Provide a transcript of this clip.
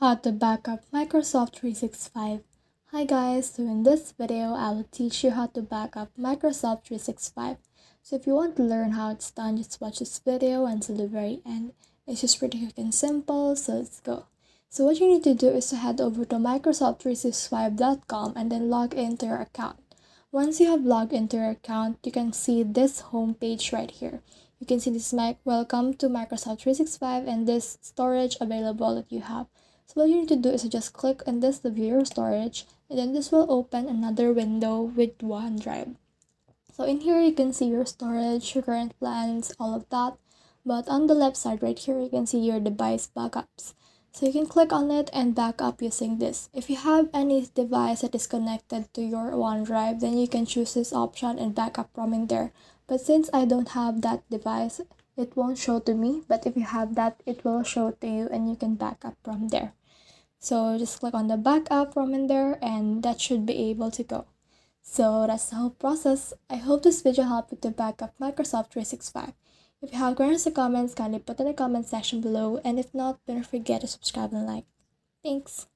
How to backup Microsoft 365. Hi guys, so in this video I will teach you how to backup Microsoft 365. So if you want to learn how it's done, just watch this video until the very end. It's just pretty quick and simple, so let's go. So what you need to do is to head over to microsoft365.com and then log into your account. Once you have logged into your account, you can see this home page right here. You can see this welcome to Microsoft 365 and this storage available that you have. So what you need to do is to just click on this to view your storage, and then this will open another window with OneDrive. So in here you can see your storage, your current plans, all of that. But on the left side right here you can see your device backups. So you can click on it and back up using this. If you have any device that is connected to your OneDrive, then you can choose this option and back up from in there. But since I don't have that device, it won't show to me. But if you have that, it will show to you and you can back up from there. So just click on the backup from in there and that should be able to go. So that's the whole process. I hope this video helped you to back up Microsoft 365. If you have questions or comments, kindly put in the comment section below, and if not, don't forget to subscribe and like. Thanks.